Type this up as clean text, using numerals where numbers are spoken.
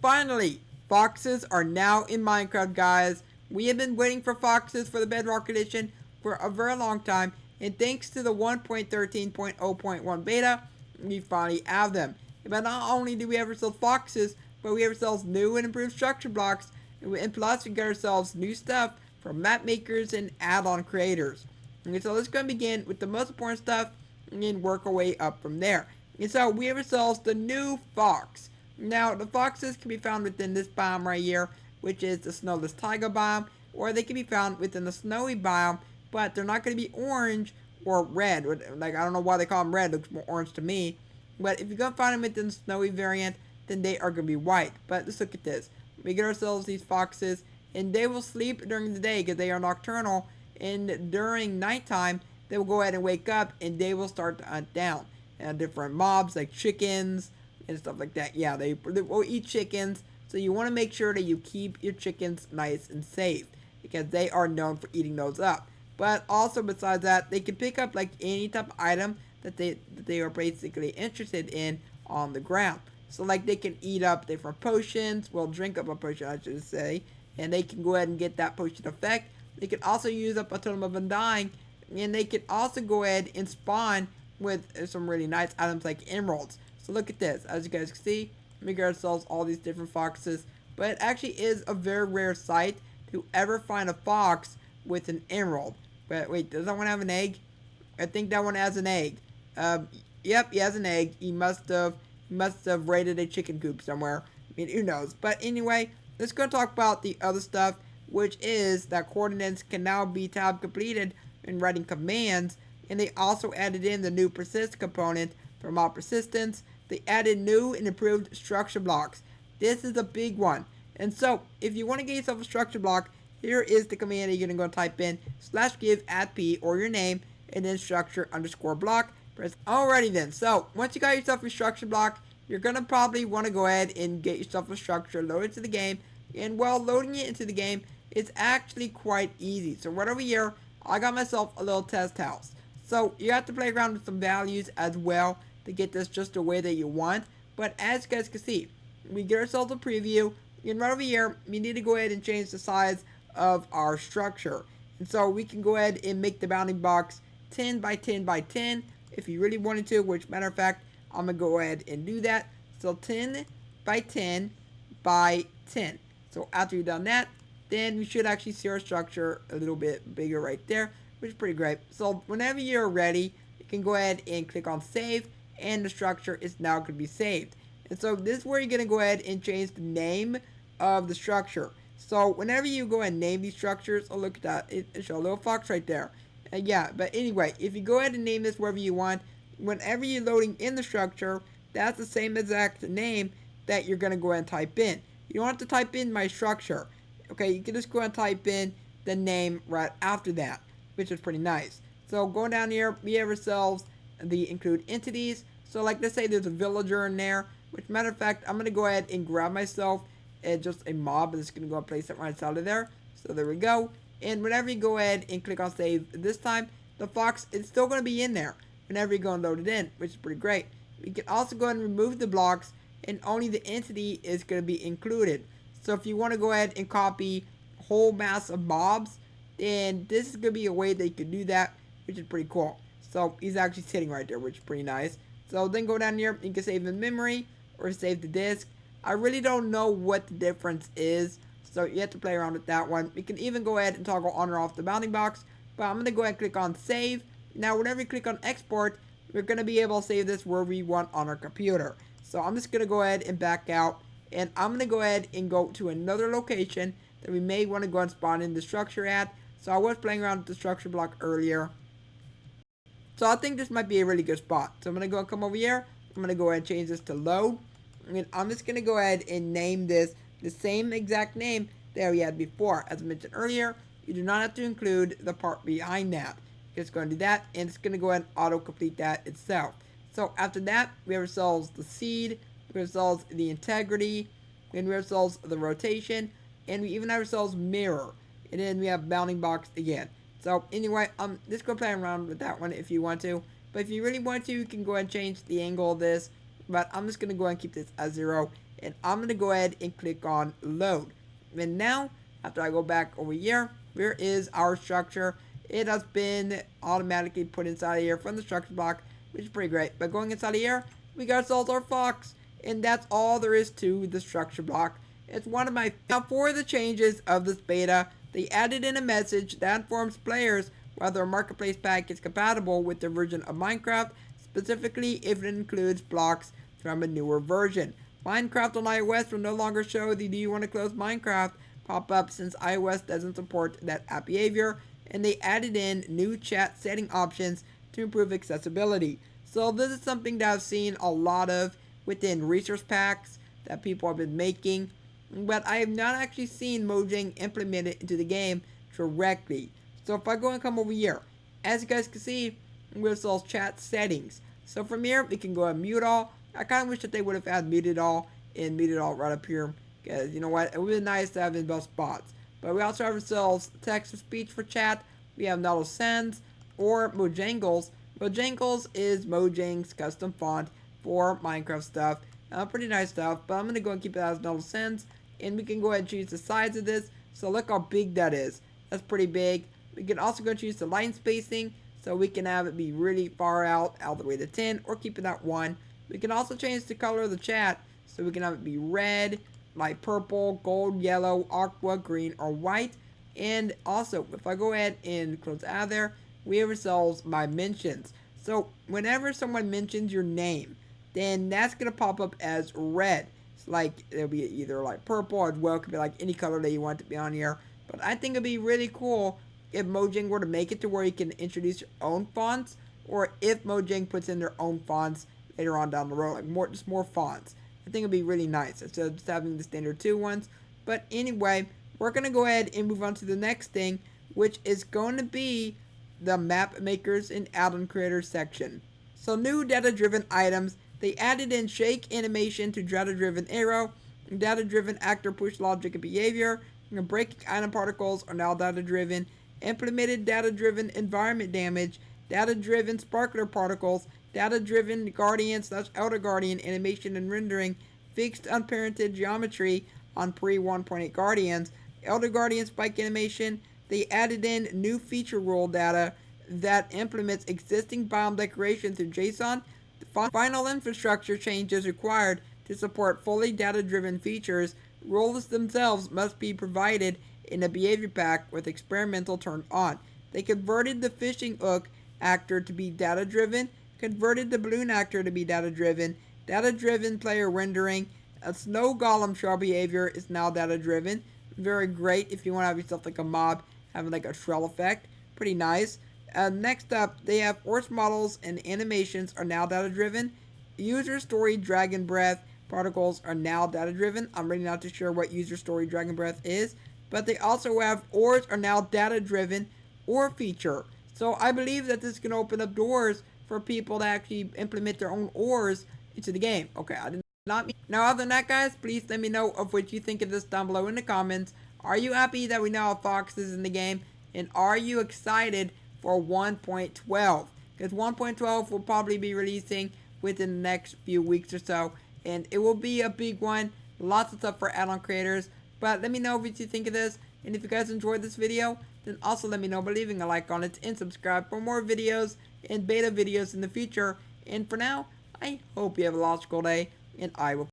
Finally, foxes are now in Minecraft, guys. We have been waiting for foxes for the Bedrock Edition for a very long time, and thanks to the 1.13.0.1 beta, we finally have them. But not only do we have ourselves foxes, but we have ourselves new and improved structure blocks, and plus we got ourselves new stuff from map makers and add-on creators. And so let's go and begin with the most important stuff and then work our way up from there. And so we have ourselves the new fox. Now, the foxes can be found within this biome right here, which is the snowless taiga biome, or they can be found within the snowy biome, but they're not going to be orange or red. Like, I don't know why they call them red, it looks more orange to me. But if you're going to find them within the snowy variant, then they are going to be white. But let's look at this. We get ourselves these foxes, and they will sleep during the day because they are nocturnal, and during nighttime, they will go ahead and wake up, and they will start to hunt down different mobs like chickens, and stuff like that. Yeah, they will eat chickens, so you want to make sure that you keep your chickens nice and safe because they are known for eating those up. But also besides that, they can pick up like any type of item that they are basically interested in on the ground. So like they can eat up different potions, well drink up a potion I should say, and they can go ahead and get that potion effect. They can also use up a totem of undying, and they can also go ahead and spawn with some really nice items like emeralds. So look at this. As you guys can see, we got ourselves all these different foxes. But it actually is a very rare sight to ever find a fox with an emerald. But wait, does that one have an egg? I think that one has an egg. Yep, he has an egg. He must have raided a chicken coop somewhere. I mean, who knows? But anyway, let's go talk about the other stuff, which is that coordinates can now be tab completed in writing commands. And they also added in the new persist component for mob persistence. They added new and improved structure blocks. This is a big one. And so, if you want to get yourself a structure block, here is the command that you're going to go type in /give @p or your name and then structure underscore block. Press. Alrighty then. So, once you got yourself a structure block, you're going to probably want to go ahead and get yourself a structure loaded to the game. And while loading it into the game, it's actually quite easy. So, right over here, I got myself a little test house. So, you have to play around with some values as well to get this just the way that you want. But as you guys can see, we get ourselves a preview, and right over here, we need to go ahead and change the size of our structure. And so we can go ahead and make the bounding box 10 by 10 by 10 if you really wanted to, which matter of fact, I'm going to go ahead and do that. So 10 by 10 by 10. So after you've done that, then we should actually see our structure a little bit bigger right there, which is pretty great. So whenever you're ready, you can go ahead and click on save, and the structure is now going to be saved. And so this is where you're going to go ahead and change the name of the structure. So whenever you go and name these structures, oh look at that, it shows a little fox right there. Yeah, but anyway, if you go ahead and name this wherever you want, whenever you're loading in the structure, that's the same exact name that you're going to go ahead and type in. You don't have to type in my structure. Okay, you can just go ahead and type in the name right after that, which is pretty nice. So going down here, we have ourselves the include entities. So like let's say there's a villager in there, which matter of fact, I'm going to go ahead and grab myself just a mob, and it's going to go and place it right outside of there. So there we go. And whenever you go ahead and click on save this time, the fox is still going to be in there whenever you go and load it in, which is pretty great. We can also go ahead and remove the blocks, and only the entity is going to be included. So if you want to go ahead and copy a whole mass of mobs, then this is going to be a way that you can do that, which is pretty cool. So he's actually sitting right there, which is pretty nice. So then go down here, you can save in memory or save the disk. I really don't know what the difference is, so you have to play around with that one. You can even go ahead and toggle on or off the bounding box, but I'm going to go ahead and click on save. Now whenever you click on export, we're going to be able to save this wherever we want on our computer. So I'm just going to go ahead and back out, and I'm going to go ahead and go to another location that we may want to go and spawn in the structure at. So I was playing around with the structure block earlier. So I think this might be a really good spot. So I'm going to go and come over here. I'm going to go ahead and change this to load. And I'm just going to go ahead and name this the same exact name that we had before. As I mentioned earlier, you do not have to include the part behind that. You're just going to do that, and it's going to go ahead and auto-complete that itself. So after that, we have ourselves the seed, we have ourselves the integrity, and we have ourselves the rotation, and we even have ourselves mirror. And then we have bounding box again. So anyway, just go play around with that one if you want to. But if you really want to, you can go ahead and change the angle of this. But I'm just going to go ahead and keep this as 0. and I'm going to go ahead and click on load. And now, after I go back over here is our structure. It has been automatically put inside here from the structure block, which is pretty great. But going inside of here, we got ourselves our fox, and that's all there is to the structure block. It's one of my... Now, for the changes of this beta, they added in a message that informs players whether a marketplace pack is compatible with their version of Minecraft, specifically if it includes blocks from a newer version. Minecraft on iOS will no longer show the "Do you want to close Minecraft" pop-up since iOS doesn't support that app behavior, and they added in new chat setting options to improve accessibility. So this is something that I've seen a lot of within resource packs that people have been making, but I have not actually seen Mojang implement it into the game directly. So if I go and come over here, as you guys can see, we have those chat settings. So from here, we can go and mute all. I kind of wish that they would have had muted all and muted all right up here, because you know what, it would be nice to have in both spots. But we also have ourselves text to speech for chat. We have Naughty Sends or Mojangles. Mojangles is Mojang's custom font for Minecraft stuff. Pretty nice stuff, but I'm going to go and keep it as Naughty Sends. And we can go ahead and choose the size of this. So look how big that is. That's pretty big. We can also go choose the line spacing, so we can have it be really far out the way to 10, or keep it at 1. We can also change the color of the chat, so we can have it be red, light purple, gold, yellow, aqua, green, or white. And also, if I go ahead and close out of there, we have ourselves my mentions. So whenever someone mentions your name, then that's going to pop up as red. It's like, it'll be either like purple or well, it could be like any color that you want to be on here. But I think it'd be really cool if Mojang were to make it to where you can introduce your own fonts, or if Mojang puts in their own fonts later on down the road, like just more fonts. I think it'd be really nice instead of just having the standard 2 ones. But anyway, we're going to go ahead and move on to the next thing, which is going to be the map makers and add-on creators section. So new data-driven items. They added in shake animation to data-driven arrow, data-driven actor push logic and behavior, and breaking item particles are now data-driven, implemented data-driven environment damage, data-driven sparkler particles, data-driven guardian/elder guardian animation and rendering, fixed unparented geometry on pre-1.8 guardians, elder guardian spike animation. They added in new feature rule data that implements existing biome decoration through JSON. The final infrastructure changes required to support fully data-driven features. Rules themselves must be provided in a behavior pack with experimental turned on. They converted the fishing hook actor to be data-driven, converted the balloon actor to be data-driven, data-driven player rendering. A snow golem shell behavior is now data-driven. Very great if you want to have yourself like a mob having like a shell effect. Pretty nice. Next up, they have horse models and animations are now data-driven. User story dragon breath particles are now data-driven. I'm really not too sure what user story dragon breath is, but they also have ores are now data-driven ore feature. So I believe that this can open up doors for people to actually implement their own ores into the game. Okay, I did not mean. Now, other than that, guys, please let me know of what you think of this down below in the comments. Are you happy that we now have foxes in the game? And are you excited for 1.12? Because 1.12 will probably be releasing within the next few weeks or so. And it will be a big one. Lots of stuff for add-on creators. But let me know what you think of this. And if you guys enjoyed this video, then also let me know by leaving a like on it and subscribe for more videos and beta videos in the future. And for now, I hope you have a logical day. And I will